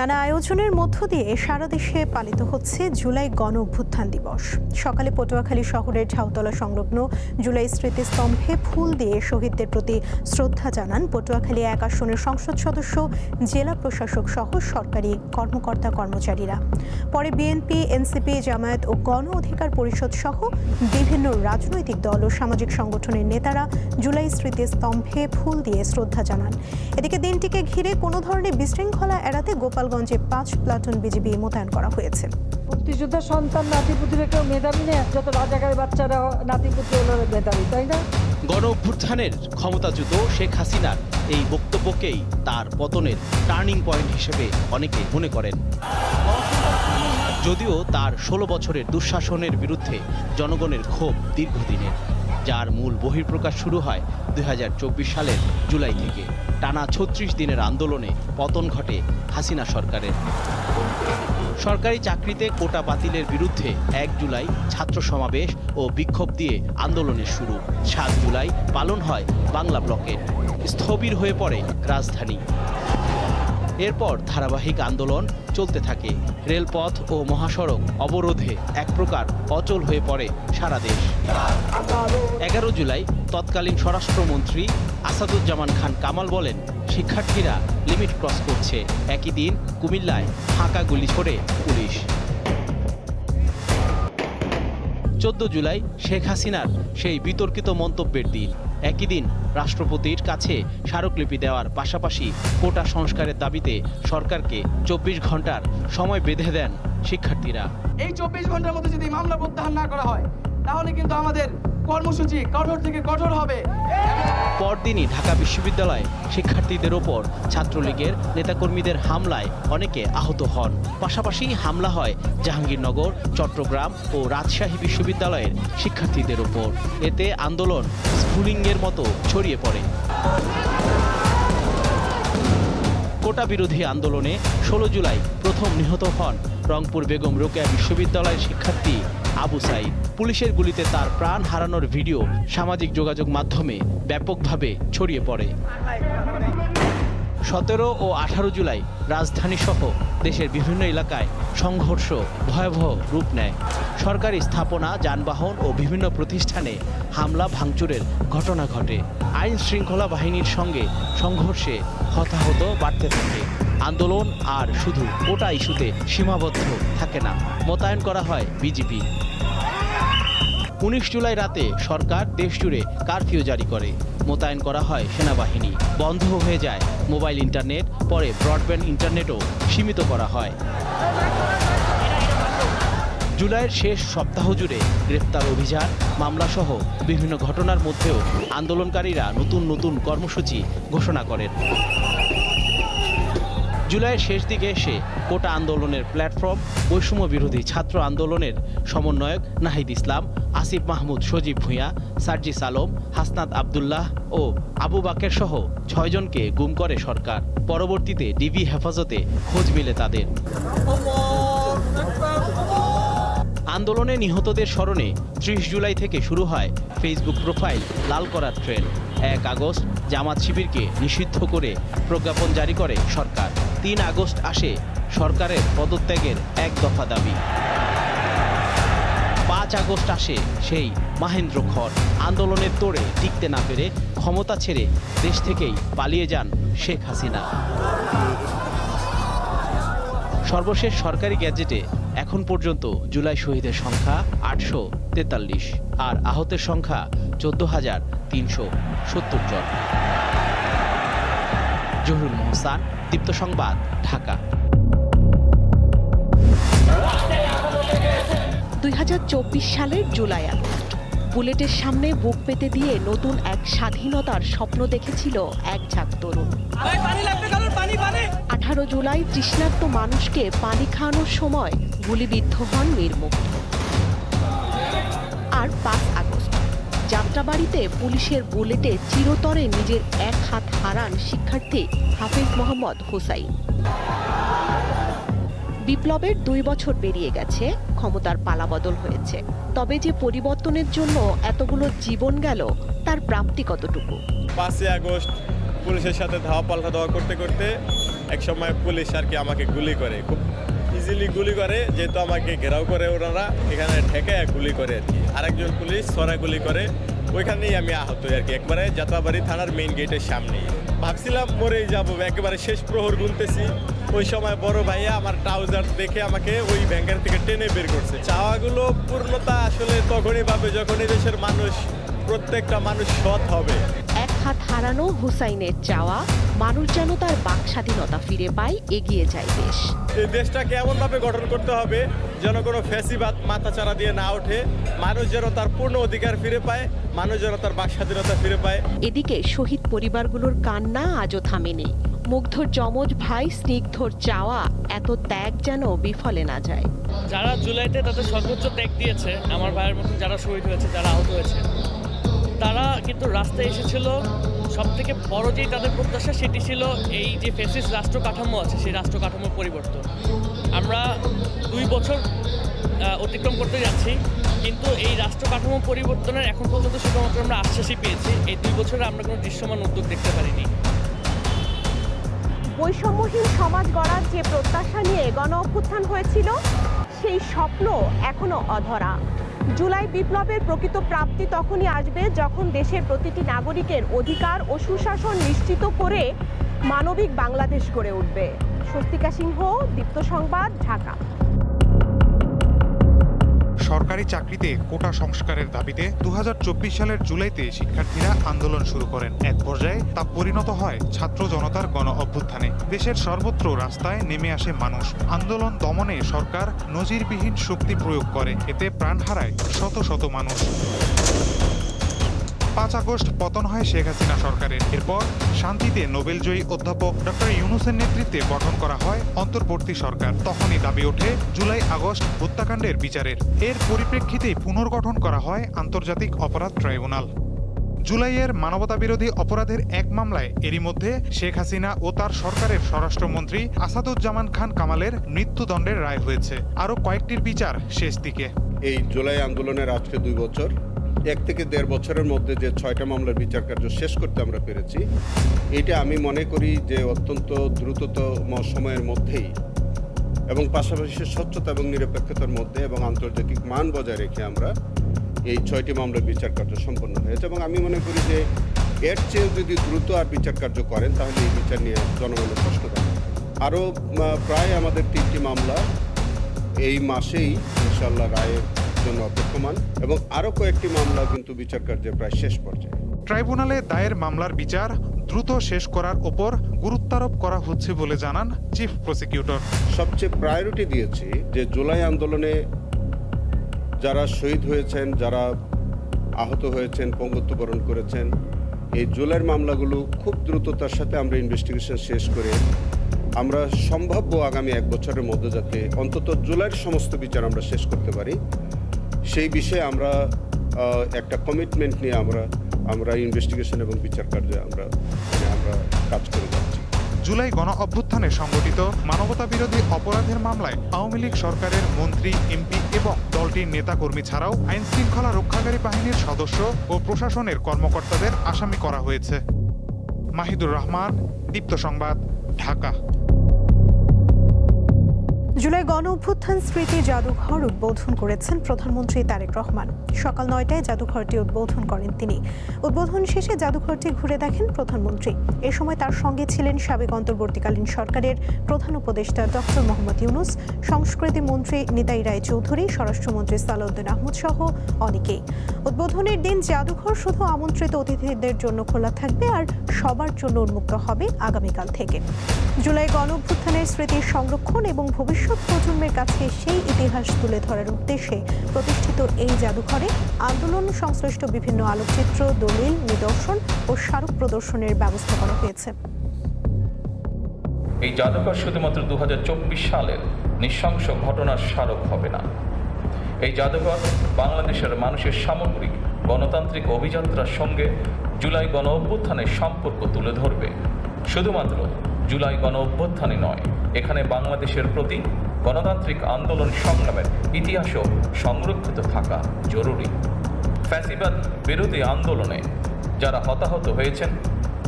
নানা আয়োজনের মধ্য দিয়ে সারা দেশে পালিত হচ্ছে জুলাই গণ অভ্যুত্থান দিবস। সকালে পটুয়াখালী শহরের ঝাউতলা সংলগ্ন জুলাই স্মৃতিস্তম্ভে ফুল দিয়ে শহীদদের প্রতি শ্রদ্ধা জানান পটুয়াখালী ১ আসনের সংসদ সদস্য, জেলা প্রশাসক সহ সরকারি কর্মকর্তা কর্মচারীরা। পরে বিএনপি, এনসিপি, জামায়াত ও গণ অধিকার পরিষদ সহ বিভিন্ন রাজনৈতিক দল ও সামাজিক সংগঠনের নেতারা জুলাই স্মৃতিস্তম্ভে ফুল দিয়ে শ্রদ্ধা জানান। এদিকে দিনটিকে ঘিরে কোনো ধরনের বিশৃঙ্খলা এড়াতে গোপালগঞ্জে ৫ প্লাটুন বিজিবি মোতায়েন করা হয়েছে। মুক্তিযোদ্ধার সন্তান নাতিপুতিরা কেউ মেধাবী নেই, যত রাজাকারের বাচ্চারা নাতিপুতি হলো মেধাবী, তাই না? গণ অভ্যুত্থানের ক্ষমতাচ্যুত শেখ হাসিনার এই বক্তব্যকেই তার পতনের টার্নিং পয়েন্ট হিসেবে অনেকে মনে করেন। যদিও তার ১৬ বছরের দুঃশাসনের বিরুদ্ধে জনগণের ক্ষোভ দীর্ঘদিনের, যার মূল বহিঃপ্রকাশ শুরু হয় ২০২৪ সালের জুলাই থেকে। টানা ৩৬ দিনের আন্দোলনে পতন ঘটে হাসিনা সরকারের। সরকারি চাকরিতে কোটা বাতিলের বিরুদ্ধে ১ জুলাই ছাত্র সমাবেশ ও বিক্ষোভ দিয়ে আন্দোলনের শুরু। ৭ জুলাই পালন হয় বাংলা ব্লকে, স্থবির হয়ে পড়ে রাজধানী। এরপর ধারাবাহিক আন্দোলন চলতে থাকে। রেলপথ ও মহাসড়ক অবরোধে এক প্রকার অচল হয়ে পড়ে সারা দেশ। ১১ জুলাই তৎকালীন স্বরাষ্ট্রমন্ত্রী আসাদুজ্জামান খান কামাল বলেন, শিক্ষার্থীরা লিমিট ক্রস করছে। একই দিন কুমিল্লায় ফাঁকা গুলি ছোড়ে পুলিশ। ১৪ জুলাই শেখ হাসিনার সেই বিতর্কিত মন্তব্যের দিন। একই দিন রাষ্ট্রপতির কাছে স্মারকলিপি দেওয়ার পাশাপাশি কোটা সংস্কারের দাবিতে সরকারকে ২৪ ঘন্টার সময় বেঁধে দেন শিক্ষার্থীরা। এই ২৪ ঘন্টার মধ্যে যদি মামলা প্রত্যাহার না করা হয়, তাহলে কিন্তু আমাদের কর্মসূচি কঠোর থেকে কঠোর হবে। পরদিনই ঢাকা বিশ্ববিদ্যালয়ে শিক্ষার্থীদের ওপর ছাত্রলীগের নেতাকর্মীদের হামলায় অনেকে আহত হন। পাশাপাশি হামলা হয় জাহাঙ্গীরনগর, চট্টগ্রাম ও রাজশাহী বিশ্ববিদ্যালয়ের শিক্ষার্থীদের ওপর। এতে আন্দোলন স্ফুলিঙ্গের মতো ছড়িয়ে পড়ে। কোটা বিরোধী আন্দোলনে ১৬ জুলাই প্রথম নিহত হন রংপুর বেগম রোকেয়া বিশ্ববিদ্যালয়ের শিক্ষার্থী আবু সাইদ। পুলিশের গুলিতে তার প্রাণ হারানোর ভিডিও সামাজিক যোগাযোগ মাধ্যমে ব্যাপকভাবে ছড়িয়ে পড়ে। ১৭ ও ১৮ জুলাই রাজধানী সহ দেশের বিভিন্ন এলাকায় সংঘর্ষ ভয়াবহ রূপ নেয়। সরকারি স্থাপনা, যানবাহন ও বিভিন্ন প্রতিষ্ঠানে হামলা ভাঙচুরের ঘটনা ঘটে। আইন শৃঙ্খলা বাহিনীর সঙ্গে সংঘর্ষে হতাহত বাড়তে থাকে। আন্দোলন আর শুধু কোটা ইস্যুতে সীমাবদ্ধ থাকে না, মোতায়েন করা হয় বিজিবি। ১৯ জুলাই রাতে সরকার দেশজুড়ে কারফিউ জারি করে, মোতায়েন করা হয় সেনাবাহিনী। বন্ধ হয়ে যায় মোবাইল ইন্টারনেট, পরে ব্রডব্যান্ড ইন্টারনেটও সীমিত করা হয়। জুলাইয়ের শেষ সপ্তাহ জুড়ে গ্রেফতার অভিযান, মামলাসহ বিভিন্ন ঘটনার মধ্যেও আন্দোলনকারীরা নতুন নতুন কর্মসূচি ঘোষণা করেন। জুলাইয়ের শেষ দিকে এসে কোটা আন্দোলনের প্ল্যাটফর্ম, বৈষম্য বিরোধী ছাত্র আন্দোলনের সমন্বয়ক নাহিদ ইসলাম, আসিফ মাহমুদ, সজীব ভূঁইয়া, সার্জিস আলম, হাসনাত আবদুল্লাহ ও আবু বাকের সহ ৬ জনকে গুম করে সরকার। পরবর্তীতে ডিবি হেফাজতে খোঁজ মিলে তাদের। আন্দোলনে নিহতদের স্মরণে ৩০ জুলাই থেকে শুরু হয় ফেসবুক প্রোফাইল লাল করার ট্রেন্ড। ১ আগস্ট জামাত শিবিরকে নিষিদ্ধ করে প্রজ্ঞাপন জারি করে সরকার। ৩ আগস্ট আসে সরকারের পদত্যাগের ১ দফা দাবি। ৫ আগস্ট আসে সেই মাহেন্দ্রক্ষণ। আন্দোলনের তোড়ে টিকতে না পেরে ক্ষমতা ছেড়ে দেশ থেকেই পালিয়ে যান শেখ হাসিনা। সর্বশেষ সরকারি গ্যাজেটে এখন পর্যন্ত জুলাই শহীদের সংখ্যা ৮৪৩ আর আহতের সংখ্যা ১৪,৩৭০ জন। জহুরুল মোহসান, দীপ্ত সংবাদ, ঢাকা। ২০২৪ সালের জুলাই আগস্ট বুলেটের সামনে বুক পেতে দিয়ে নতুন এক স্বাধীনতার স্বপ্ন দেখেছিল এক ঝাঁক তরুণ। ১৮ জুলাই তৃষ্ণার্ত মানুষকে পানি খাওয়ানোর সময় গুলিবিদ্ধ হন মীরমুগ্ধ। আর ৫ আগস্ট যাত্রাবাড়িতে পুলিশের বুলেটে চিরতরে নিজের এক হাত হারান শিক্ষার্থী হাফিজ মোহাম্মদ হুসাইন। বিপ্লবের ২ বছর পেরিয়ে গেছে, ক্ষমতার পালাবদল হয়েছে। তবে যে পরিবর্তনের জন্য এতগুলো জীবন গেল, তার প্রাপ্তি কতটুকু? ৫ আগস্ট পুলিশের সাথে ধাওয়া পাল্টা দেওয়া করতে করতে এক সময় পুলিশ আর কি আমাকে গুলি করে, খুব ইজিলি গুলি করে, যেহেতু আমাকে ঘেরাও করে ওনারা, এখানে ঠেকে গুলি করে আর কি। আরেকজন পুলিশ ছড়া গুলি করে, ওইখানেই আমি আহত আর কি, একবারে যাত্রাবাড়ি থানার মেইন গেটের সামনেই। ভাবছিলাম মরেই যাবো, একেবারে শেষ প্রহর গুনতেছি। ওই সময় বড় ভাইয়া আমার ট্রাউজার দেখে আমাকে ওই ব্যাংকের থেকে টেনে বের করছে। চাওয়াগুলো পূর্ণতা আসলে তখনই পাবে যখন এই দেশের মানুষ, প্রত্যেকটা মানুষ সৎ হবে। এক হাত হারানো হুসাইনের চাওয়া মানুষ যেন তার বাক স্বাধীনতা ফিরে পায়, এগিয়ে যায় দেশ। এই দেশটাকে এমনভাবে গঠন করতে হবে যেন কোনো ফ্যাসিবাদ মাথাচাড়া দিয়ে না ওঠে, মানুষ যেন তার পূর্ণ অধিকার ফিরে পায়, মানুষ যেন তার বাক স্বাধীনতা ফিরে পায়। এদিকে শহীদ পরিবারগুলোর কান্না আজও থামেনি। মুগ্ধর যমজ ভাই স্নিগ্ধর চাওয়া এত ত্যাগ যেন বিফলে না যায়। যারা জুলাইতে তাদের সর্বোচ্চ ত্যাগ দিয়েছে, আমার ভাইয়ের মতন যারা শহীদ হয়েছে, যারা আহত হয়েছে, তারা কিন্তু রাস্তায় এসেছিল। সব থেকে বড় যেই তাদের প্রত্যাশা সেটি ছিল এই যে ফ্যাসিস্ট রাষ্ট্র কাঠামো আছে, সেই রাষ্ট্র কাঠামোর পরিবর্তন। আমরা 2 বছর অতিক্রম করতে যাচ্ছি, কিন্তু এই রাষ্ট্র কাঠামো পরিবর্তনের এখন পর্যন্ত শুধুমাত্র আমরা আশ্বাসই পেয়েছি। এই 2 বছরে আমরা কোনো দৃশ্যমান উদ্যোগ দেখতে পারিনি। বৈষম্যহীন সমাজ গড়ার যে প্রত্যাশা নিয়ে গণ অভ্যুত্থান হয়েছিল, সেই স্বপ্ন এখনো অধরা। জুলাই বিপ্লবের প্রকৃত প্রাপ্তি তখনই আসবে যখন দেশের প্রতিটি নাগরিকের অধিকার ও সুশাসন নিশ্চিত করে মানবিক বাংলাদেশ গড়ে উঠবে। স্বস্তিকা সিংহ, দীপ্ত সংবাদ, ঢাকা। সরকারি চাকরিতে কোটা সংস্কারের দাবিতে 2024 সালের জুলাইতে শিক্ষার্থীরা আন্দোলন শুরু করেন। এক পর্যায়ে তা পরিণত হয় ছাত্র জনতার গণ অভ্যুত্থানে। দেশের সর্বত্র রাস্তায় নেমে আসে মানুষ। আন্দোলন দমনে সরকার নজিরবিহীন শক্তি প্রয়োগ করে, এতে প্রাণ হারায় শত শত মানুষ। 5 আগস্ট পতন হয় শেখ হাসিনা সরকারের। এরপর শান্তিতে নোবেলজয়ী অধ্যাপক ডক্টর ইউনূসের নেতৃত্বে গঠন করা হয় অন্তর্বর্তী সরকার। তখনই দাবি ওঠে জুলাই আগস্ট হত্যাকাণ্ডের বিচারের। এর পরিপ্রেক্ষিতে পুনর্গঠন করা হয় আন্তর্জাতিক অপরাধ ট্রাইব্যুনাল। জুলাইয়ের মানবতাবিরোধী অপরাধের এক মামলায় এরই মধ্যে শেখ হাসিনা ও তার সরকারের স্বরাষ্ট্রমন্ত্রী আসাদুজ্জামান খান কামালের মৃত্যুদণ্ডের রায় হয়েছে। আরও কয়েকটির বিচার শেষ দিকে। এই জুলাই আন্দোলনের আজকে 2 বছর, 1 থেকে 1.5 বছরের মধ্যে যে 6টা মামলার বিচার কার্য শেষ করতে আমরা পেরেছি, এটা আমি মনে করি যে অত্যন্ত দ্রুততম সময়ের মধ্যেই এবং পাশাপাশি স্বচ্ছতা এবং নিরপেক্ষতার মধ্যে এবং আন্তর্জাতিক মান বজায় রেখে আমরা এই 6টি মামলার বিচার কার্য সম্পন্ন হয়েছে। এবং আমি মনে করি যে এর চেয়েও যদি দ্রুত আর বিচার কার্য করেন তাহলে এই বিচার নিয়ে জনগণের প্রশ্ন থাকে। আরও প্রায় আমাদের 3টি মামলা এই মাসেই ইনশাআল্লাহ রায়ের জন্য অপেক্ষমান এবং আরও কয়েকটি মামলা কিন্তু বিচার কার্যে প্রায় শেষ পর্যায়ে। ট্রাইব্যুনালে দায়ের মামলার বিচার দ্রুত শেষ করার ওপর গুরুত্বারোপ করা হচ্ছে বলে জানান চিফ প্রসিকিউটর। সবচেয়ে প্রায়োরিটি দিয়েছি যে জুলাই আন্দোলনে যারা শহীদ হয়েছেন, যারা আহত হয়েছেন, পঙ্গুত্ব বরণ করেছেন, এই জুলাইয়ের মামলাগুলো খুব দ্রুততার সাথে আমরা ইনভেস্টিগেশন শেষ করে আমরা সম্ভাব্য আগামী 1 বছরের মধ্যে যাতে অন্তত জুলাইয়ের সমস্ত বিচার আমরা শেষ করতে পারি, সেই বিষয়ে আমরা একটা কমিটমেন্ট নিয়ে আমরা ইনভেস্টিগেশন এবং বিচার কার্যে আমরা কাজ করে যাচ্ছি। জুলাই গণ অভ্যুত্থানে সংগঠিত মানবতাবিরোধী অপরাধের মামলায় আওয়ামী লীগ সরকারের মন্ত্রী, এমপি এবং দলটির নেতাকর্মী ছাড়াও আইন শৃঙ্খলা রক্ষাকারী বাহিনীর সদস্য ও প্রশাসনের কর্মকর্তাদের আসামি করা হয়েছে। মাহিদুর রহমান, দীপ্ত সংবাদ, ঢাকা। জুলাই গণ অভ্যুত্থান স্মৃতি জাদুঘর উদ্বোধন করেছেন প্রধানমন্ত্রী তারেক রহমান। সকাল 9টায় জাদুঘরটি উদ্বোধন করেন তিনি। উদ্বোধন শেষে জাদুঘরটি ঘুরে দেখেন প্রধানমন্ত্রী। এ সময় তার সঙ্গে ছিলেন সাবেক অন্তর্বর্তীকালীন সরকারের প্রধান উপদেষ্টা ডক্টর মোহাম্মদ ইউনূস, সংস্কৃতি মন্ত্রী নিতাই রায় চৌধুরী, স্বরাষ্ট্রমন্ত্রী সালাউদ্দিন আহমদ সহ অনেকেই। উদ্বোধনের দিন জাদুঘর শুধু আমন্ত্রিত অতিথিদের জন্য খোলা থাকবে আর সবার জন্য উন্মুক্ত হবে আগামীকাল থেকে। জুলাই গণ অভ্যুত্থানের স্মৃতি সংরক্ষণ এবং ভবিষ্যৎ প্রজন্মের কাছে সেই ইতিহাস তুলে ধরার উদ্দেশ্যে প্রতিষ্ঠিত এই জাদুঘরে আন্দোলন সংশ্লিষ্ট বিভিন্ন আলোকচিত্র, দলিল, নিদর্শন ও স্মারক প্রদর্শনের ব্যবস্থা করা হয়েছে। এই জাদুঘর শুধুমাত্র 2024 সালের নৃশংস ঘটনার স্মারক হবে না। এই জাদুঘর বাংলাদেশের মানুষের সামগ্রিক গণতান্ত্রিক অভিযাত্রার সঙ্গে জুলাই গণ অভ্যুত্থানের সম্পর্ক তুলে ধরবে। শুধুমাত্র জুলাই গণ অভ্যুত্থানই নয়, এখানে বাংলাদেশের প্রতি গণতান্ত্রিক আন্দোলন সংগ্রামের ইতিহাসও সংরক্ষিত থাকা জরুরি। ফ্যাসিবাদ বিরোধী আন্দোলনে যারা হতাহত হয়েছেন,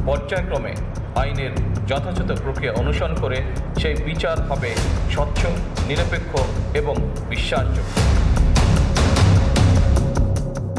পর্যায়ক্রমে আইনের যথাযথ প্রক্রিয়া অনুসরণ করে সেই বিচার হবে স্বচ্ছ, নিরপেক্ষ এবং বিশ্বাসযোগ্য।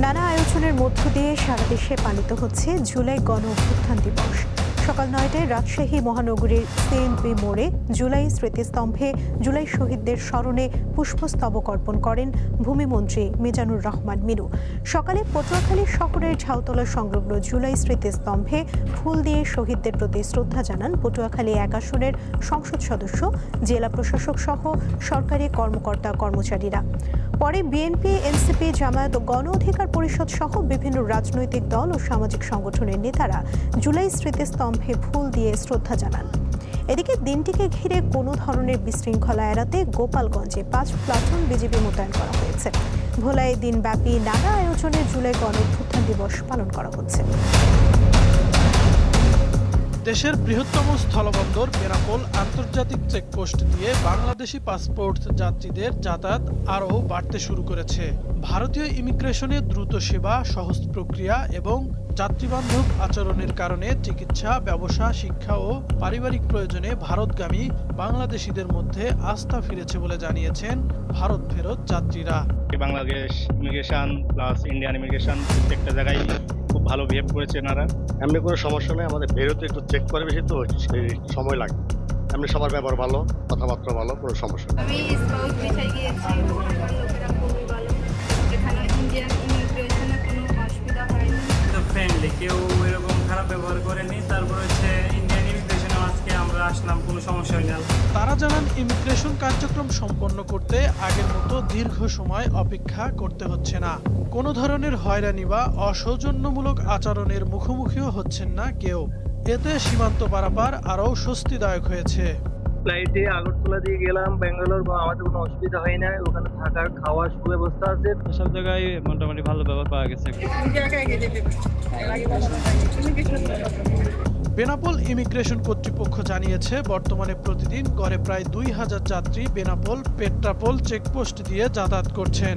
নানা আয়োজনের মধ্য দিয়ে সারা দেশে পালিত হচ্ছে জুলাই গণ অভ্যুত্থান দিবস। সকাল 9টায় রাজশাহী মহানগরীর সিএনপি মোড়ে জুলাই স্মৃতিস্তম্ভে জুলাই শহীদদের স্মরণে পুষ্পস্তবক অর্পণ করেন ভূমিমন্ত্রী মিজানুর রহমান মিনু। সকালে পটুয়াখালী শহরের ঝাউতলা সংলগ্ন জুলাই স্মৃতিস্তম্ভে ফুল দিয়ে শহীদদের প্রতি শ্রদ্ধা জানান পটুয়াখালী 1 আসনের সংসদ সদস্য, জেলা প্রশাসক সহ সরকারি কর্মকর্তা কর্মচারীরা। পরে বিএনপি, এনসিপি, জামায়াত ও গণ অধিকার পরিষদ সহ বিভিন্ন রাজনৈতিক দল ও সামাজিক সংগঠনের নেতারা জুলাই স্মৃতিস্তম্ভে ফুল দিয়ে শ্রদ্ধা জানান। এদিকে দিনটিকে ঘিরে কোনো ধরনের বিশৃঙ্খলা এড়াতে গোপালগঞ্জে 5 প্লাটুন বিজিবি মোতায়েন করা হয়েছে। ভোলায় দিনব্যাপী নানা আয়োজনে জুলাই গণ অভ্যুত্থান দিবস পালন করা হচ্ছে। দেশের বৃহত্তম স্থলবন্দর বেনাপোল আন্তর্জাতিক চেকপোস্ট দিয়ে বাংলাদেশি পাসপোর্ট যাত্রীদের যাতায়াত আরও বাড়তে শুরু করেছে। ভারতীয় ইমিগ্রেশনে দ্রুত সেবা, সহজ প্রক্রিয়া এবং যাত্রীবান্ধব আচরণের কারণে চিকিৎসা, ব্যবসা, শিক্ষা ও পারিবারিক প্রয়োজনে ভারতগামী বাংলাদেশিদের মধ্যে আস্থা ফিরেছে বলে জানিয়েছেন ভারত ফেরত যাত্রীরা। Bangladesh immigration plus Indian immigration প্রত্যেকটা জায়গায় খুব ভালো বিহেভ করেছে এনারা। এমনি কোনো সমস্যা নেই, আমাদের বেরোতে একটু চেক করে বেশি তো সময় লাগে। এমনি সবার ব্যবহার ভালো, কথাবার্তা ভালো, কোনো সমস্যা নেই। আমি স্কাউট বিষয়ে গিয়েছি, লোকেরা খুবই ভালো, এখানে ইন্ডিয়ান ইমিগ্রেশনে কোনো অসুবিধা হয়নি। তো ফ্রেন্ডলি, কেউ এরকম খারাপ ব্যবহার করেনি। তারপর হচ্ছে ইন্ডিয়ান ইমিগ্রেশনে আজকে আমরা আসলাম, কোনো সমস্যা হয়নি। তারা জানান ইমিগ্রেশন কার্যক্রম সম্পন্ন করতে আগের মতো দীর্ঘ সময় অপেক্ষা করতে হচ্ছে না। কোনো ধরনের হয়রানি বা অসৌজন্যমূলক আচরণের মুখোমুখিও হচ্ছেন না কেউ। এতে সীমান্ত পারাপার আরও স্বস্তিদায়ক হয়েছে। ফ্লাইটে আগরতলা দিয়ে গেলাম ব্যাঙ্গালোর, আমাদের কোনো অসুবিধা হয় না। ওখানে থাকার, খাওয়ার সুব্যবস্থা আছে। সব জায়গায় মোটামুটি ভালো ব্যবহার পাওয়া গেছে। বেনাপোল ইমিগ্রেশন কর্তৃপক্ষ জানিয়েছে, বর্তমানে প্রতিদিন গড়ে প্রায় 2000 যাত্রী বেনাপোল পেট্রাপোল চেকপোস্ট দিয়ে যাতায়াত করছেন।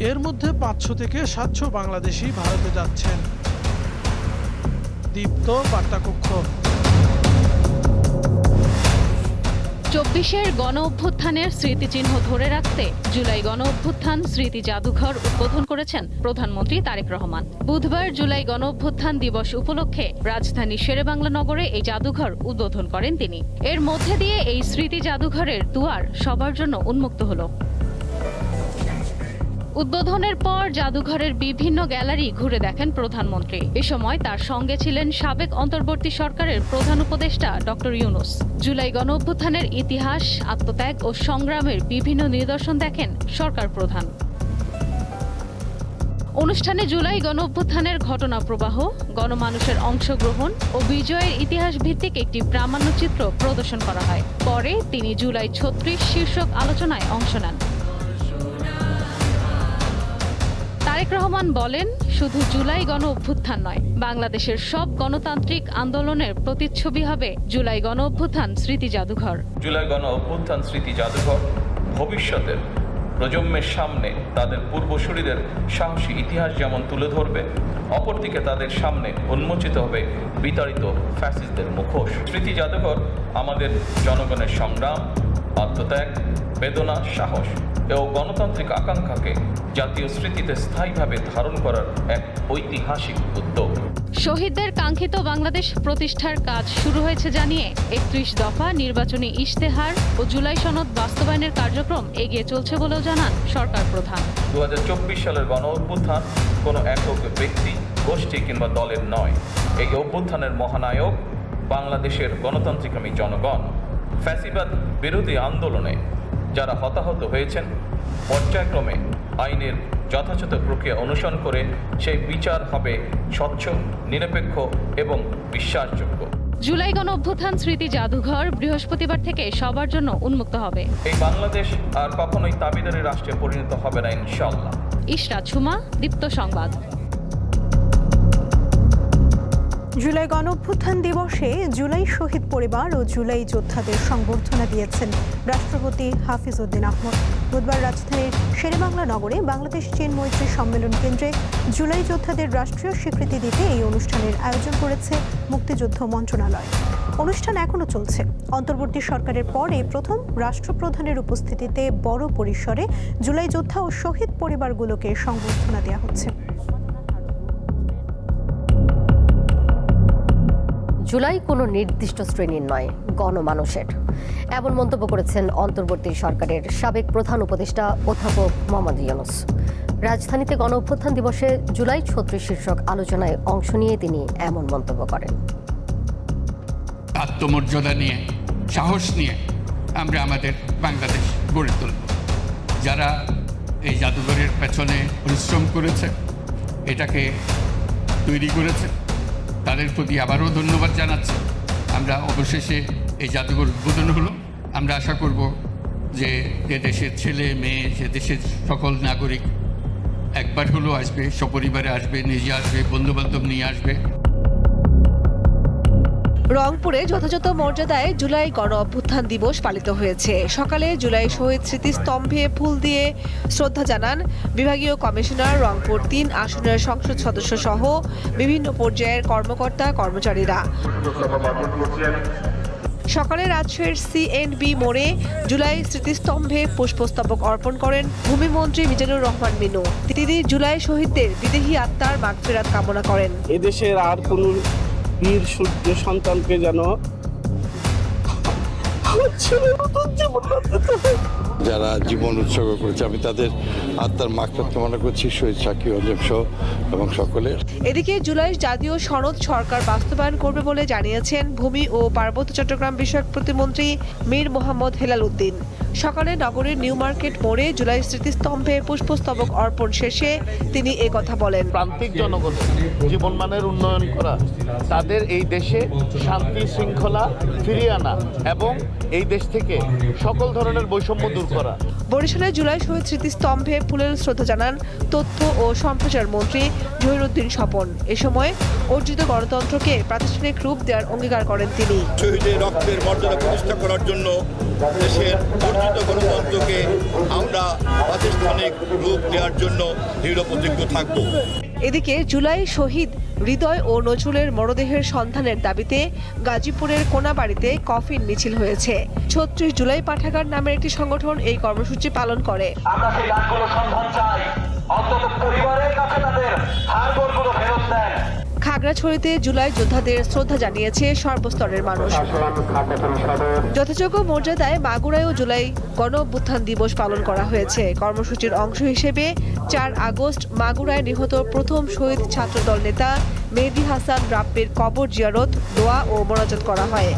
এর মধ্যে 500 থেকে 700 বাংলাদেশি ভারতে যাচ্ছেন। দীপ্ত, বার্তাকক্ষ। 24-এর গণ অভ্যুত্থানের স্মৃতিচিহ্ন ধরে রাখতে জুলাই গণ অভ্যুত্থান স্মৃতি জাদুঘর উদ্বোধন করেছেন প্রধানমন্ত্রী তারেক রহমান। বুধবার জুলাই গণ অভ্যুত্থান দিবস উপলক্ষে রাজধানী শেরেবাংলা নগরে এই জাদুঘর উদ্বোধন করেন তিনি। এর মধ্যে দিয়ে এই স্মৃতি জাদুঘরের দুয়ার সবার জন্য উন্মুক্ত হলো। উদ্বোধনের পর জাদুঘরের বিভিন্ন গ্যালারি ঘুরে দেখেন প্রধানমন্ত্রী। এ সময় তার সঙ্গে ছিলেন সাবেক অন্তর্বর্তী সরকারের প্রধান উপদেষ্টা ডক্টর ইউনূস। জুলাই গণ অভ্যুত্থানের ইতিহাস, আত্মত্যাগ ও সংগ্রামের বিভিন্ন নিদর্শন দেখেন সরকার প্রধান। অনুষ্ঠানে জুলাই গণ অভ্যুত্থানের ঘটনা প্রবাহ, গণমানুষের অংশগ্রহণ ও বিজয়ের ইতিহাস ভিত্তিক একটি প্রামাণ্যচিত্র প্রদর্শন করা হয়। পরে তিনি জুলাই 36 শীর্ষক আলোচনায় অংশ নেন। তারেক রহমান বলেন, শুধু জুলাই গণ অভ্যুত্থান নয়, বাংলাদেশের সব গণতান্ত্রিক আন্দোলনের প্রতিচ্ছবি হবে জুলাই গণ অভ্যুত্থান স্মৃতি জাদুঘর। জুলাই গণ অভ্যুত্থান স্মৃতি জাদুঘর ভবিষ্যতের প্রজন্মের সামনে তাদের পূর্বসূরিদের সাহসী ইতিহাস যেমন তুলে ধরবে, অপরদিকে তাদের সামনে উন্মোচিত হবে বিতাড়িত ফ্যাসিস্টদের মুখোশ। স্মৃতি জাদুঘর আমাদের জনগণের সংগ্রাম, আত্মত্যাগ, বেদনা, সাহস ও গণতান্ত্রিক আকাঙ্ক্ষাকে জাতীয় স্মৃতিতে স্থায়ীভাবে ধারণ করার এক ঐতিহাসিক উদ্যোগ। শহীদদের কাঙ্ক্ষিত বাংলাদেশ প্রতিষ্ঠার কাজ শুরু হয়েছে জানিয়ে 31 দফা নির্বাচনী ইশতেহার ও জুলাই সনদ বাস্তবায়নের কার্যক্রম এগিয়ে চলছে বলেও জানান সরকার প্রধান। 2024 সালের গণ অভ্যুত্থান কোনো একক ব্যক্তি, গোষ্ঠী কিংবা দলের নয়। এই অভ্যুত্থানের মহানায়ক বাংলাদেশের গণতান্ত্রিকামী জনগণ। ফ্যাসিবাদ বিরোধী আন্দোলনে যারা হতাহত হয়েছেন, পর্যায়ক্রমে আইনের যথাযথ প্রক্রিয়া অনুসরণ করে সেই বিচার হবে স্বচ্ছ, নিরপেক্ষ এবং বিশ্বাসযোগ্য। জুলাই গণ অভ্যুত্থান স্মৃতি জাদুঘর বৃহস্পতিবার থেকে সবার জন্য উন্মুক্ত হবে। এই বাংলাদেশ আর কখনোই তাবিদারি রাষ্ট্রে পরিণত হবে না, ইনশাআল্লাহ। ইশরাত সুমা, দীপ্ত সংবাদ। জুলাই গণ অভ্যুত্থান দিবসে জুলাই শহীদ পরিবার ও জুলাই যোদ্ধাদের সংবর্ধনা দিয়েছেন রাষ্ট্রপতি হাফিজ উদ্দিন আহমদ। বুধবার রাজধানীর শেরেবাংলা নগরে বাংলাদেশ চীন মৈত্রী সম্মেলন কেন্দ্রে জুলাই যোদ্ধাদের রাষ্ট্রীয় স্বীকৃতি দিতে এই অনুষ্ঠানের আয়োজন করেছে মুক্তিযুদ্ধ মন্ত্রণালয়। অনুষ্ঠান এখনো চলছে। অন্তর্বর্তী সরকারের পরে প্রথম রাষ্ট্রপ্রধানের উপস্থিতিতে বড় পরিসরে জুলাই যোদ্ধা ও শহীদ পরিবারগুলোকে সংবর্ধনা দেওয়া হচ্ছে। জুলাই কোনো নির্দিষ্ট শ্রেণীর নয়, গণমানুষের, এমন মন্তব্য করেছেন অন্তর্বর্তী সরকারের সাবেক প্রধান উপদেষ্টা অধ্যাপক মোহাম্মদ ইউনূস। রাজধানীতে গণ অভ্যুত্থান দিবসে জুলাই ৩৬ শীর্ষক আলোচনায় অংশ নিয়ে তিনি এমন মন্তব্য করেন। আত্মমর্যাদা নিয়ে, সাহস নিয়ে আমরা আমাদের বাংলাদেশ গড়ে তুলব। যারা এই জাদুঘরের পেছনে পরিশ্রম করেছে, এটাকে তৈরি করেছে, তাদের প্রতি আবারও ধন্যবাদ জানাচ্ছি। আমরা অবশেষে এই জাদুঘর উদ্বোধন হলো। আমরা আশা করব যে দেশের ছেলে মেয়ে, যে দেশের সকল নাগরিক একবার হলেও আসবে, সপরিবারে আসবে, নিজে আসবে, বন্ধুবান্ধব নিয়ে আসবে। রংপুরে যথাযথ মর্যাদায় জুলাই গণ অভ্যুত্থান দিবস পালিত হয়েছে। সকালে জুলাই শহীদ স্মৃতিস্তম্ভে ফুল দিয়ে শ্রদ্ধা জানান বিভাগীয় কমিশনার, রংপুর ৩ আসনের সংসদ সদস্য সহ বিভিন্ন পর্যায়ের কর্মকর্তা কর্মচারীরা। সকালে রাজশাহীর সিএনবি মোড়ে জুলাই স্মৃতিস্তম্ভে পুষ্পস্তবক অর্পণ করেন ভূমিমন্ত্রী মিজানুর রহমান মিনু। তিনি জুলাই শহীদদের বিদেহী আত্মার মাগফিরাত কামনা করেন। এদেশের আর কোন বীর সূর্য সন্তানকে যেন যারা জীবন উৎসর্গ করেছে, আমি তাদের আত্মার মাগফিরাত কামনা করছি, শহীদ সাকি অঞ্জম সহ এবং সকলের। এদিকে জুলাই জাতীয় সনদ সরকার বাস্তবায়ন করবে বলে জানিয়েছেন ভূমি ও পার্বত্য চট্টগ্রাম বিষয়ক প্রতিমন্ত্রী মীর মোহাম্মদ হেলাল উদ্দিন। সকালে নগরের নিউ মার্কেট মোড়ে জুলাই স্মৃতিস্তম্ভে পুষ্পস্তবক অর্পণ শেষে তিনি কথা বলেন। প্রান্তিক জনগণের জীবনমানের উন্নয়ন করা, তাদের এই দেশে শান্তি শৃঙ্খলা ফিরিয়ে আনা এবং এই দেশ থেকে সকল ধরনের বৈষম্য দূর করা। বরিশালে জুলাই শহীদ স্মৃতিস্তম্ভে ফুলের শ্রদ্ধা জানান তথ্য ও সম্প্রচার মন্ত্রী জহিরুদ্দিন স্বপন। এ সময় অর্জিত গণতন্ত্রকে প্রাতিষ্ঠানিক রূপ দেওয়ার অঙ্গীকার করেন তিনি। শহীদের রক্তের মর্যাদা প্রতিষ্ঠা করার জন্য দেশের অর্জিত গণতন্ত্রকে আমরা প্রাতিষ্ঠানিক রূপ দেওয়ার জন্য দৃঢ় প্রতিজ্ঞ থাকব। এদিকে জুলাই শহীদ হৃদয় ও নজরুলের মরদেহের সন্ধানের দাবিতে গাজীপুরের কোনাবাড়িতে কফিন মিছিল হয়েছে। ৩৬ জুলাই পাঠাগার নামের একটি সংগঠন এই কর্মসূচি পালন করে। আমরা সেই লাশগুলো সন্ধান চাই, অন্তত পরিবারের কাছে তাদের হাড়গোড়গুলো ফেরত দেন। খাগড়াছড়িতে জুলাই যোদ্ধাদের শ্রদ্ধা জানিয়েছে সর্বস্তরের মানুষ। যথাযোগ্য মর্যাদায় মাগুরায়ও জুলাই গণ অভ্যুত্থান দিবস পালন করা হয়েছে। কর্মসূচির অংশ হিসেবে ৪ আগস্ট মাগুরায় নিহত প্রথম শহীদ ছাত্রদল নেতা মেহেদী হাসান রাব্বির কবর জিয়ারত, দোয়া ও মোনাজাত করা হয়।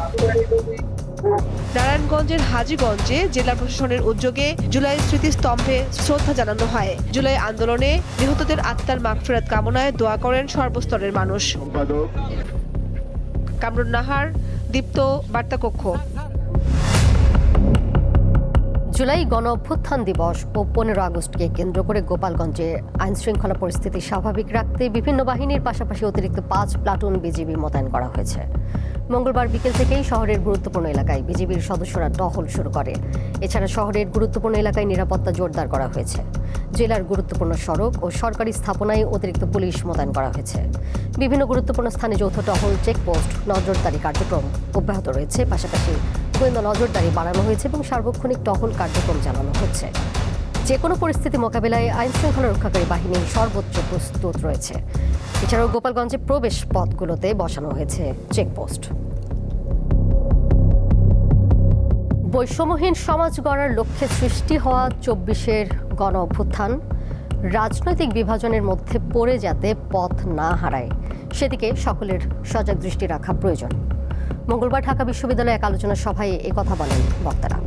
নারায়ণগঞ্জের হাজীগঞ্জে জেলা প্রশাসনের উদ্যোগে জুলাই স্মৃতিস্তম্ভে শ্রদ্ধা জানানো হয়। জুলাই আন্দোলনে নিহতদের আত্মার মাগফিরাত কামনায় দোয়া করেন সর্বস্তরের মানুষ। কামরুন নাহার, দীপ্ত, বার্তা কক্ষ। জুলাই গণ অভ্যুত্থান দিবস ও 15 আগস্টকে কেন্দ্র করে গোপালগঞ্জে আইন শৃঙ্খলা পরিস্থিতি স্বাভাবিক রাখতে বিভিন্ন বাহিনীর পাশাপাশি অতিরিক্ত 5 প্লাটুন বিজিবি মোতায়েন করা হয়েছে। মঙ্গলবার বিকেল থেকেই শহরের গুরুত্বপূর্ণ এলাকায় বিজিবির সদস্যরা টহল শুরু করে। এছাড়া শহরের গুরুত্বপূর্ণ এলাকায় নিরাপত্তা জোরদার করা হয়েছে। জেলার গুরুত্বপূর্ণ সড়ক ও সরকারি স্থাপনায় অতিরিক্ত পুলিশ মোতায়েন করা হয়েছে। বিভিন্ন গুরুত্বপূর্ণ স্থানে যৌথ টহল, চেকপোস্ট, নজরদারি কার্যক্রম অব্যাহত রয়েছে। পাশাপাশি গোয়েন্দা নজরদারি বাড়ানো হয়েছে এবং সার্বক্ষণিক টহল কার্যক্রম চালানো হচ্ছে। যে কোনো পরিস্থিতি মোকাবিলায় আইন শৃঙ্খলা রক্ষাকারী বাহিনী সর্বোচ্চ প্রস্তুত রয়েছে। এছাড়াও গোপালগঞ্জে প্রবেশ পথগুলোতে বসানো হয়েছে চেকপোস্ট। বৈষম্যহীন সমাজ গড়ার লক্ষ্যে সৃষ্টি হওয়া 24-এর গণ অভ্যুত্থান রাজনৈতিক বিভাজনের মধ্যে পড়ে যাতে পথ না হারায়, সেদিকে সকলের সজাগ দৃষ্টি রাখা প্রয়োজন। মঙ্গলবার ঢাকা বিশ্ববিদ্যালয়ে এক আলোচনা সভায় কথা বলেন বক্তারা।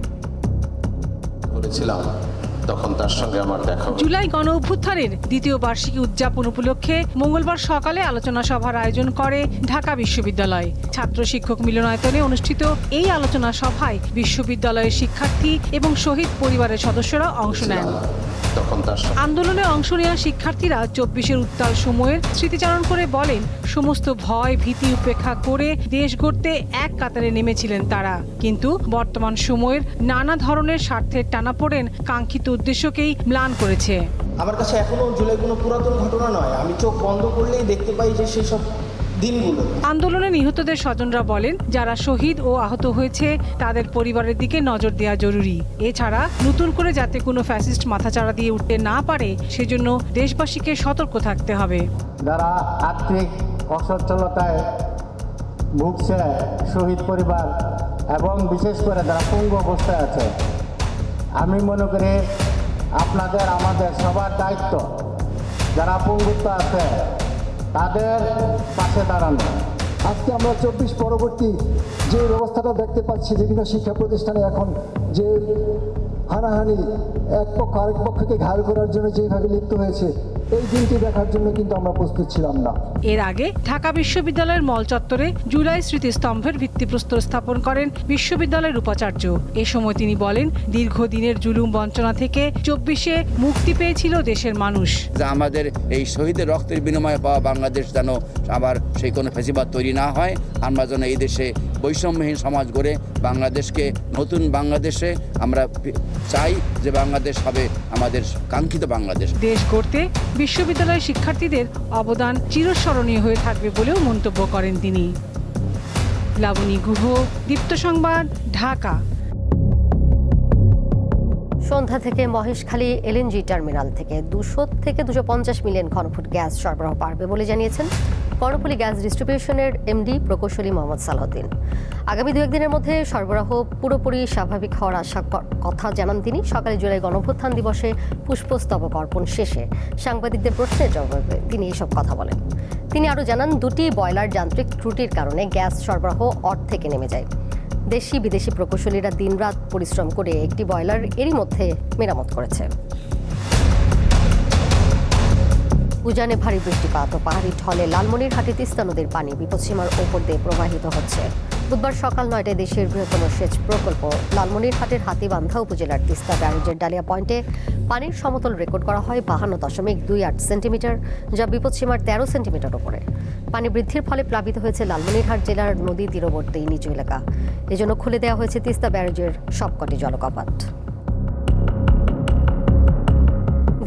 তখন তার সঙ্গে আমার দেখা। জুলাই গণ অভ্যুত্থানের দ্বিতীয় বার্ষিকী উদযাপন উপলক্ষে মঙ্গলবার সকালে আলোচনা সভার আয়োজন করে ঢাকা বিশ্ববিদ্যালয়। ছাত্র শিক্ষক মিলনায়তনে অনুষ্ঠিত এই আলোচনা সভায় বিশ্ববিদ্যালয়ের শিক্ষার্থী এবং শহীদ পরিবারের সদস্যরা অংশ নেন। আন্দোলনে অংশ নেওয়া শিক্ষার্থীরা 24-এর উত্তাল সময়ের স্মৃতিচারণ করে বলেন, সমস্ত ভয় ভীতি উপেক্ষা করে দেশ গড়তে এক কাতারে নেমেছিলেন তারা। কিন্তু বর্তমান সময়ের নানা ধরনের স্বার্থের টানাপোড়েন কাঙ্ক্ষিত উদ্দেশ্যকেই ম্লান করেছে। আমার কাছে এখনো জুলাই কোনো পুরাতন ঘটনা নয়। আমি চোখ বন্ধ করলেই দেখতে পাই যে সেসব দিনগুলো। আন্দোলনে নিহতদের স্বজনরা বলেন, যারা শহীদ ও আহত হয়েছে তাদের পরিবারের দিকে নজর দেওয়া জরুরি। এছাড়া নতুন করে যাতে কোনো ফ্যাসিস্ট মাথাচাড়া দিয়ে উঠতে না পারে সেজন্য দেশবাসীকে সতর্ক থাকতে হবে। যারা আর্থিক অসচ্ছলতায় ভুগছে, শহীদ পরিবার এবং বিশেষ করে যারা পঙ্গু অবস্থায় আছে, আমি মনে করি আপনাদের আমাদের সবার দায়িত্ব যারা পঙ্গুত্ব আছে তাদের পাশে দাঁড়ানো। আজকে আমরা 24 পরবর্তী যে ব্যবস্থাটা দেখতে পাচ্ছি, বিভিন্ন শিক্ষা প্রতিষ্ঠানে এখন যে হানাহানি, এক পক্ষ আরেক পক্ষকে ঘায়ল করার জন্য যেভাবে লিপ্ত হয়েছে, এই দিনটি দেখার জন্য কিন্তু আমরা প্রস্তুত ছিলাম না। এর আগে ঢাকা বিশ্ববিদ্যালয়ের মল চত্বরে জুলাই স্মৃতিস্তম্ভের ভিত্তিপ্রস্তর স্থাপন করেন বিশ্ববিদ্যালয়ের উপাচার্য। এ সময় তিনি বলেন, দীর্ঘদিনের জুলুম বঞ্চনা থেকে 24-এ মুক্তি পেয়েছিল দেশের মানুষ। আমাদের এই শহীদের রক্তের বিনিময়ে পাওয়া বাংলাদেশ যেন আবার সেই কোনো ফ্যাসিবাদ তৈরি না হয়, আমরা যেন এই দেশে বৈষম্যহীন সমাজ গড়ে বাংলাদেশকে নতুন বাংলাদেশে আমরা চাই যে বাংলাদেশ হবে আমাদের কাঙ্ক্ষিত বাংলাদেশ। দেশ গড়তে বিশ্ববিদ্যালয়ের শিক্ষার্থীদের অবদান চিরস্মরণীয় হয়ে থাকবে বলেও মন্তব্য করেন তিনি। লাবণী গুহ, দীপ্ত সংবাদ, ঢাকা। সন্ধ্যা থেকে মহেশখালী এলএনজি টার্মিনাল থেকে 200 থেকে 250 মিলিয়ন ঘনফুট গ্যাস সরবরাহ পাবে বলে জানিয়েছেন কর্ণফুলী গ্যাস ডিস্ট্রিবিউশনের এমডি প্রকৌশলী মোহাম্মদ সালাউদ্দিন। আগামী 2-1 দিনের মধ্যে সরবরাহ পুরোপুরি স্বাভাবিক হওয়ার আশা কথা জানান তিনি। সকালে জুলাই গণঅভ্যুত্থান দিবসে পুষ্পস্তবক অর্পণ শেষে সাংবাদিকদের প্রশ্নের জবাবে তিনি এসব কথা বলেন। তিনি আরও জানান, 2টি বয়লার যান্ত্রিক ত্রুটির কারণে গ্যাস সরবরাহ অর্ধেকে নেমে যায়। দেশি বিদেশি প্রকৌশলীরা দিনরাত পরিশ্রম করে একটি বয়লার এরই মধ্যে মেরামত করেছে। উজানে ভারী বৃষ্টিপাত ও পাহাড়ি ঢলে লালমনিরহাটে তিস্তা নদীর পানি বিপদসীমার ওপর দিয়ে প্রবাহিত হচ্ছে। বুধবার সকাল 9টায় দেশের বৃহত্তম সেচ প্রকল্প লালমনিরহাটের হাতীবান্ধা উপজেলার তিস্তা ব্যারেজের ডালিয়া পয়েন্টে পানির সমতল রেকর্ড করা হয় 52.28 সেন্টিমিটার, যা বিপদসীমার 13 সেন্টিমিটার ওপরে। পানি বৃদ্ধির ফলে প্লাবিত হয়েছে লালমনিরহাট জেলার নদী তীরবর্তী নিচু এলাকা। এজন্য খুলে দেওয়া হয়েছে তিস্তা ব্যারেজের সবকটি জলকপাট।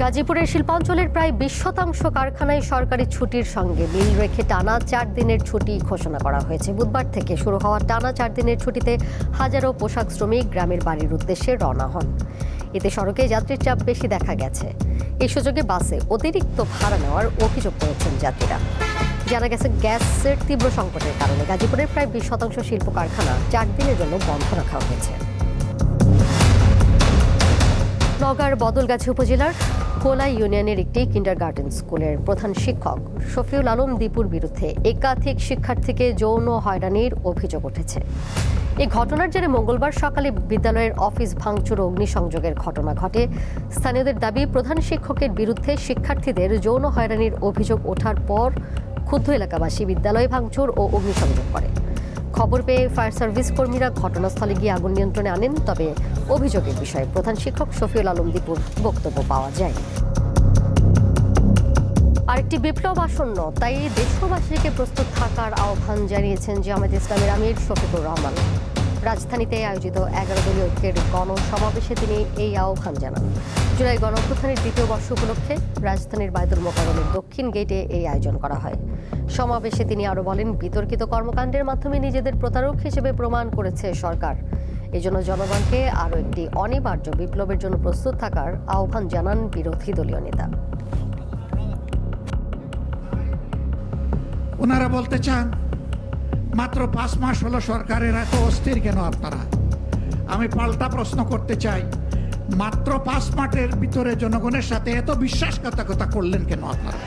গাজীপুরের শিল্পাঞ্চলের প্রায় 20% কারখানায় সরকারি ছুটির সঙ্গে মিল রেখে টানা 4 দিনের ছুটি ঘোষণা করা হয়েছে। বুধবার থেকে শুরু হওয়া টানা 4 দিনের ছুটিতে হাজারো পোশাক শ্রমিক গ্রামের বাড়ির উদ্দেশ্যে রওনা হন। এতে সড়কে যাত্রীর চাপ বেশি দেখা গেছে। এই সুযোগে বাসে অতিরিক্ত ভাড়া নেওয়ার অভিযোগ করেছেন যাত্রীরা। জানা গেছে, গ্যাসের তীব্র সংকটের কারণে গাজীপুরের প্রায় 20% শিল্প কারখানা 4 দিনের জন্য বন্ধ রাখা হয়েছে। নওগাঁর বদলগাছি উপজেলার কোলা ইউনিয়নের একটি কিন্ডারগার্টেন স্কুলের প্রধান শিক্ষক শফিউল আলম দীপুর বিরুদ্ধে একাধিক শিক্ষার্থীকে যৌন হয়রানির অভিযোগ উঠেছে। এই ঘটনার জেরে মঙ্গলবার সকালে বিদ্যালয়ের অফিস ভাঙচুর ও অগ্নিসংযোগের ঘটনা ঘটে। স্থানীয়দের দাবি, প্রধান শিক্ষকের বিরুদ্ধে শিক্ষার্থীদের যৌন হয়রানির অভিযোগ ওঠার পর ক্ষুব্ধ এলাকাবাসী বিদ্যালয়ে ভাঙচুর ও অগ্নিসংযোগ করে। খবর পেয়ে ফায়ার সার্ভিস কর্মীরা ঘটনাস্থলে গিয়ে আগুন নিয়ন্ত্রণে আনেন। তবে অভিযোগের বিষয়ে প্রধান শিক্ষক শফিউল আলম দীপুর বক্তব্য পাওয়া যায়। আরেকটি বিপ্লব আসন্ন, তাই দেশবাসীকে প্রস্তুত থাকার আহ্বান জানিয়েছেন জামায়াতে ইসলামের আমির শফিকুর রহমান। রাজধানীতে আয়োজিত 11 দলীয় ঐক্যের গণসমাবেশে তিনি এই আহ্বান জানান। জুলাই গণঅভ্যুত্থানের 2য় বর্ষ উপলক্ষে রাজধানীর বায়তুল মোকাররমের দক্ষিণ গেটে এই আয়োজন করা হয়। সমাবেশে তিনি আরও বলেন, বিতর্কিত কর্মকাণ্ডের মাধ্যমে নিজেদের প্রতারক হিসেবে প্রমাণ করেছে সরকার। এজন্য জনগণকে আরও একটি অনিবার্য বিপ্লবের জন্য প্রস্তুত থাকার আহ্বান জানান বিরোধী দলীয় নেতা। ওনারা বলতে চান, মাত্র 5 মাস হলো সরকারের, এত অস্থির কেন আপনারা? আমি পাল্টা প্রশ্ন করতে চাই, মাত্র 5 মাসের ভিতরে জনগণের সাথে এত বিশ্বাসঘাতকতা করলেন কেন আপনারা?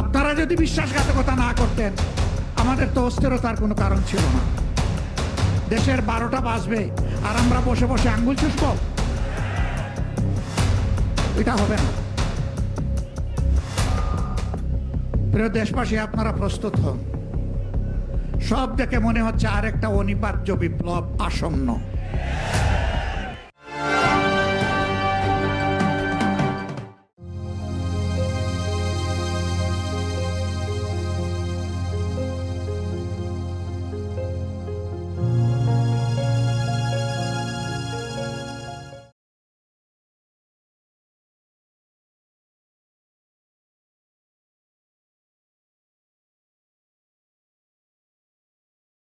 আপনারা যদি বিশ্বাসঘাতকতা না করতেন, আমাদের তো অস্থিরতার কোনো কারণ ছিল না। দেশের 12টা বাজবে আর আমরা বসে বসে আঙ্গুল চুষব? এটা হবে না। প্রিয় দেশবাসী, আপনারা প্রস্তুত হন। সব দেখে মনে হচ্ছে আরেকটা অনিবার্য বিপ্লব আসন্ন।